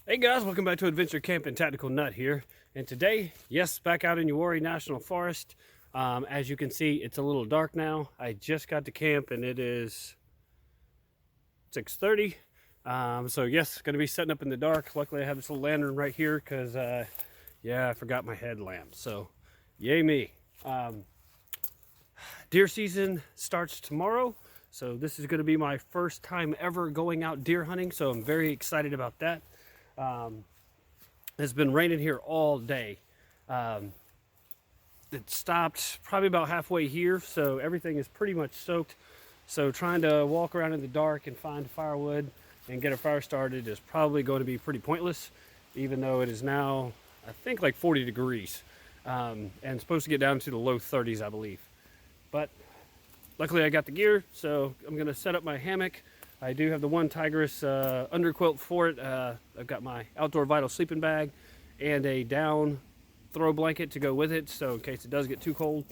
Hey guys, welcome back to Adventure Camping. Tactical Nut here. And today, yes, back out in Uwharrie National Forest. As you can see, it's a little dark now. I just got to camp and it is 6:30. So yes, going to be setting up in the dark. Luckily I have this little lantern right here because, yeah, I forgot my headlamp. So, yay me. Deer season starts tomorrow. So this is going to be my first time ever going out deer hunting. So I'm very excited about that. It's been raining here all day. It stopped probably about halfway here, so everything is pretty much soaked. So trying to walk around in the dark and find firewood and get a fire started is probably going to be pretty pointless, even though it is now, I think, like 40 degrees and supposed to get down to the low 30s, I believe. But luckily I got the gear, so I'm going to set up my hammock. I do have the one Tigress underquilt for it. I've got my Outdoor Vital sleeping bag and a down throw blanket to go with it, so in case it does get too cold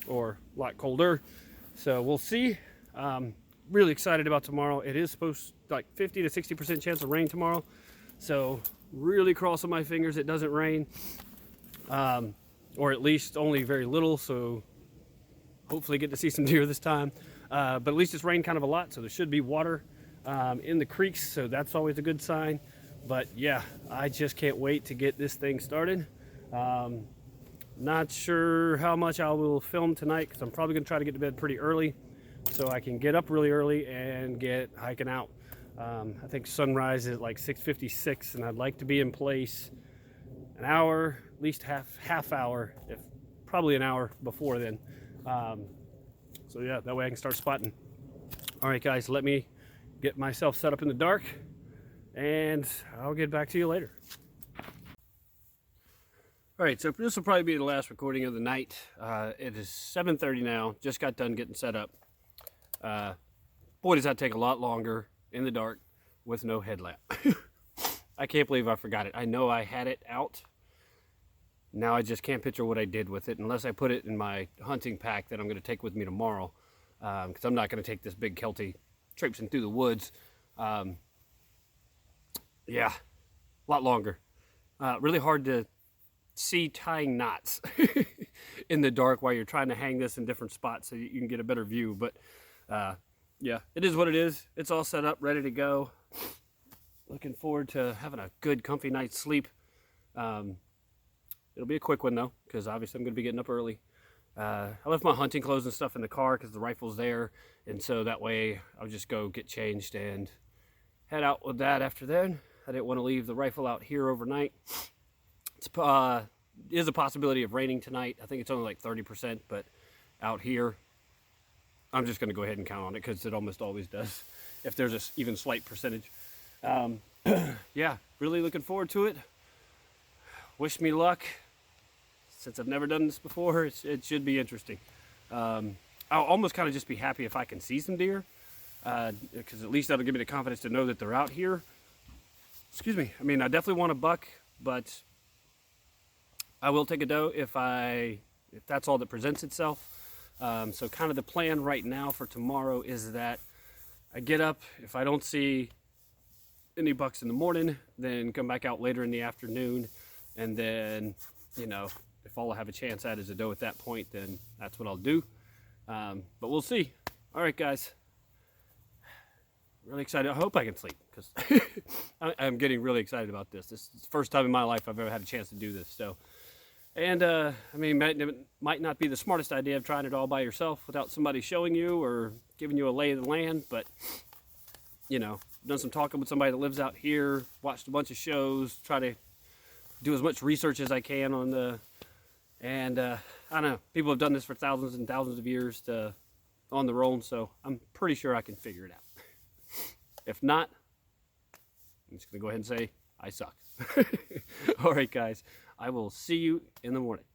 or a lot colder. So we'll see. Really excited about tomorrow. It is supposed like 50 to 60% chance of rain tomorrow, so really crossing my fingers it doesn't rain, or at least only very little, so hopefully get to see some deer this time. But at least it's rained kind of a lot, so there should be water in the creeks, so that's always a good sign. But yeah, I just can't wait to get this thing started. Not sure how much I will film tonight because I'm probably going to try to get to bed pretty early so I can get up really early and get hiking out. I think sunrise is at like 6:56, and I'd like to be in place an hour, at least half hour, if probably an hour before then. So yeah, that way I can start spotting. All right, guys, let me get myself set up in the dark, and I'll get back to you later. All right, so this will probably be the last recording of the night. It is 7:30 now. Just got done getting set up. Boy, does that take a lot longer in the dark with no headlamp. I can't believe I forgot it. I know I had it out. Now I just can't picture what I did with it unless I put it in my hunting pack that I'm going to take with me tomorrow, because I'm not going to take this big Kelty traipsing through the woods. Yeah, a lot longer. Really hard to see tying knots in the dark while you're trying to hang this in different spots so you can get a better view. But yeah, it is what it is. It's all set up, ready to go. Looking forward to having a good, comfy night's sleep. It'll be a quick one though, because obviously I'm going to be getting up early. I left my hunting clothes and stuff in the car because the rifle's there, and so that way I'll just go get changed and head out with that after then. I didn't want to leave the rifle out here overnight. It is a possibility of raining tonight. I think it's only like 30%, but out here I'm just going to go ahead and count on it because it almost always does if there's a even slight percentage. Yeah, really looking forward to it. Wish me luck. Since I've never done this before, it should be interesting. I'll almost kind of just be happy if I can see some deer, because at least that'll give me the confidence to know that they're out here. Excuse me. I mean, I definitely want a buck, but I will take a doe if that's all that presents itself. So kind of the plan right now for tomorrow is that I get up. If I don't see any bucks in the morning, then come back out later in the afternoon, and then, you know, if all I have a chance at is a doe at that point, then that's what I'll do. But we'll see. All right, guys. Really excited. I hope I can sleep because I'm getting really excited about this. This is the first time in my life I've ever had a chance to do this. So, and I mean, it might not be the smartest idea of trying it all by yourself without somebody showing you or giving you a lay of the land. But, you know, done some talking with somebody that lives out here, watched a bunch of shows, try to do as much research as I can on the, and I don't know, people have done this for thousands and thousands of years on their own, so I'm pretty sure I can figure it out. If not, I'm just gonna go ahead and say I suck. All right, guys, I will see you in the morning.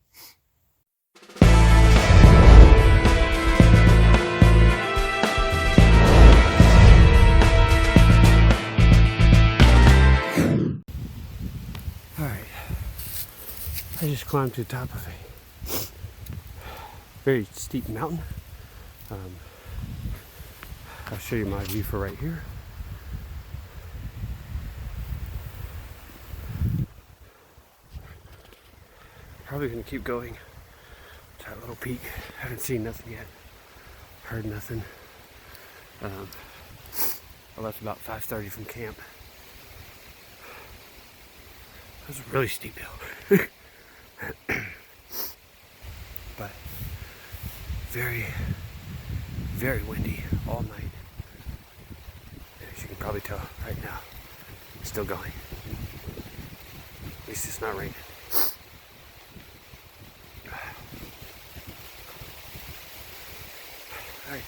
I just climbed to the top of a very steep mountain. I'll show you my view for right here. probably gonna keep going to that little peak. Haven't seen nothing yet. Heard nothing. I left about 5:30 from camp. It was a really steep hill. But very, very windy all night. As you can probably tell right now, it's still going. At least it's not raining. Alright.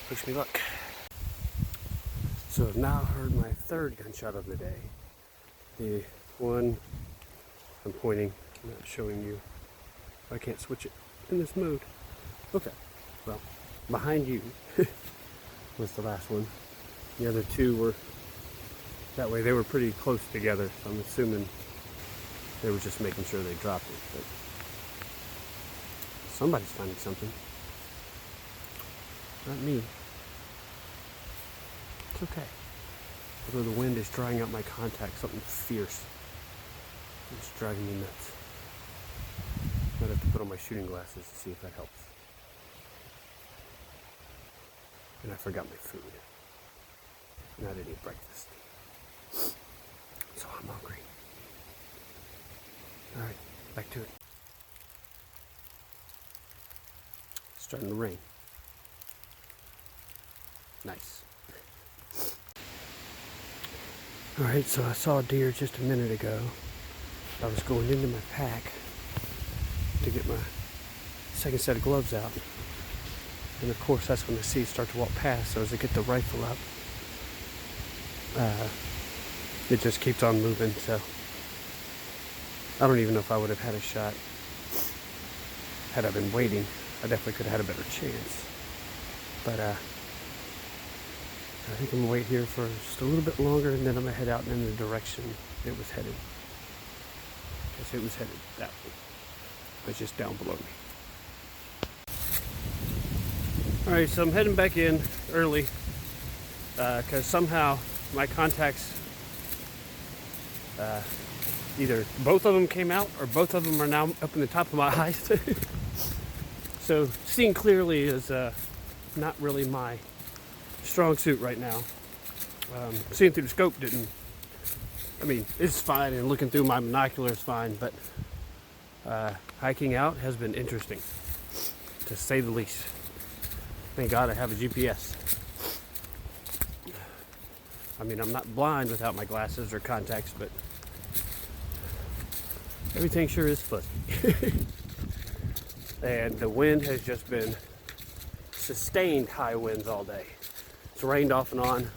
Wish me luck. So I've now heard my third gunshot of the day. The one I'm pointing, I'm not showing you. I can't switch it in this mode. Okay, well, behind you was the last one. The other two were, that way they were pretty close together, so I'm assuming they were just making sure they dropped it. But somebody's finding something. Not me. It's okay. Although the wind is drying out my contacts, something fierce. It's driving me nuts. Might have to put on my shooting glasses to see if that helps. And I forgot my food. And I didn't eat breakfast. So I'm hungry. Alright, back to it. It's starting to rain. Nice. Alright, so I saw a deer just a minute ago. I was going into my pack to get my second set of gloves out. And of course that's when I see it start to walk past. So as I get the rifle up, it just keeps on moving. So I don't even know if I would have had a shot had I been waiting. I definitely could have had a better chance. But I think I'm going to wait here for just a little bit longer, and then I'm going to head out in the direction it was headed. Because it was headed that way. It's just down below me. Alright, so I'm heading back in early because somehow my contacts, either both of them came out or both of them are now up in the top of my eyes. So seeing clearly is not really my strong suit right now. Seeing through the scope it's fine, and looking through my binoculars fine, but hiking out has been interesting, to say the least. Thank God I have a GPS. I mean, I'm not blind without my glasses or contacts, but everything sure is fuzzy. And the wind has just been sustained high winds all day. It's rained off and on.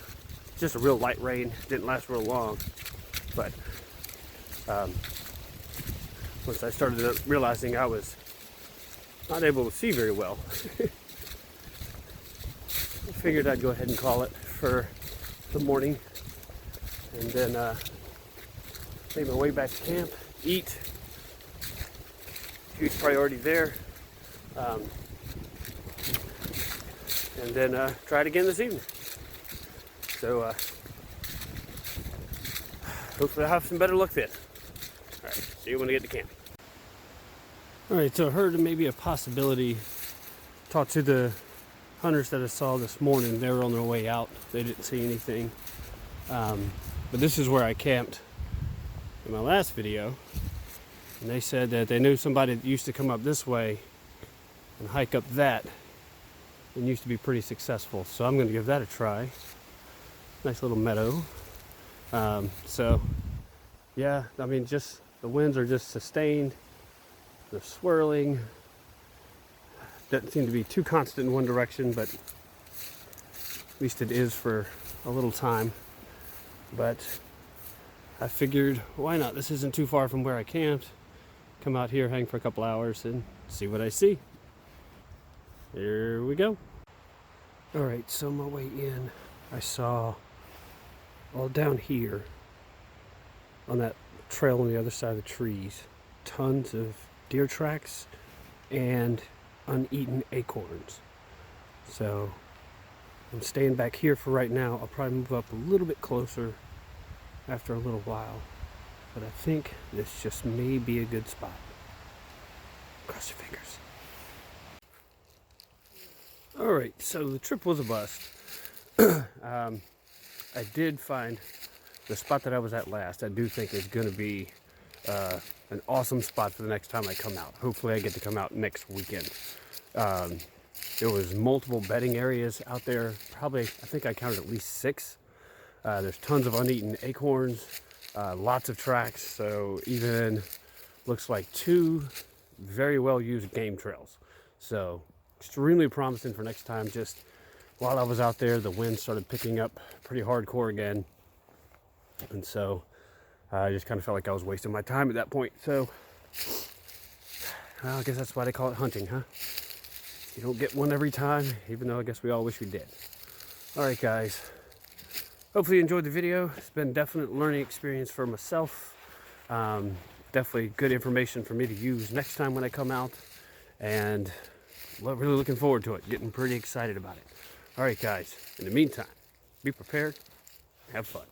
Just a real light rain. Didn't last real long. But once I started realizing I was not able to see very well, I figured I'd go ahead and call it for the morning. And then make my way back to camp, eat. Huge priority there. And then try it again this evening. So hopefully I'll have some better luck then. Alright, see you when I get to camp. Alright, so I heard maybe a possibility. Talked to the hunters that I saw this morning. They were on their way out. They didn't see anything. But this is where I camped in my last video. And they said that they knew somebody that used to come up this way and hike up that and used to be pretty successful. So I'm going to give that a try. Nice little meadow. So yeah, I mean, just the winds are just sustained. They're swirling. Doesn't seem to be too constant in one direction, but at least it is for a little time. But I figured, why not? This isn't too far from where I camped. Come out here, hang for a couple hours, and see what I see. Here we go. Alright, so on my way in, I saw all down here on that trail on the other side of the trees, tons of deer tracks and uneaten acorns. So I'm staying back here for right now. I'll probably move up a little bit closer after a little while. but I think this just may be a good spot. Cross your fingers. All right, so the trip was a bust. I did find the spot that I was at last. I do think is going to be an awesome spot for the next time I come out. Hopefully I get to come out next weekend. There was multiple bedding areas out there. Probably, I think I counted at least 6. There's tons of uneaten acorns, lots of tracks. So even looks like 2 very well used game trails. So extremely promising for next time. Just while I was out there, the wind started picking up pretty hardcore again. And so I just kind of felt like I was wasting my time at that point. So, well, I guess that's why they call it hunting, huh? You don't get one every time, even though I guess we all wish we did. All right, guys. Hopefully you enjoyed the video. It's been definite learning experience for myself. Definitely good information for me to use next time when I come out. And really looking forward to it. Getting pretty excited about it. All right, guys. In the meantime, be prepared. Have fun.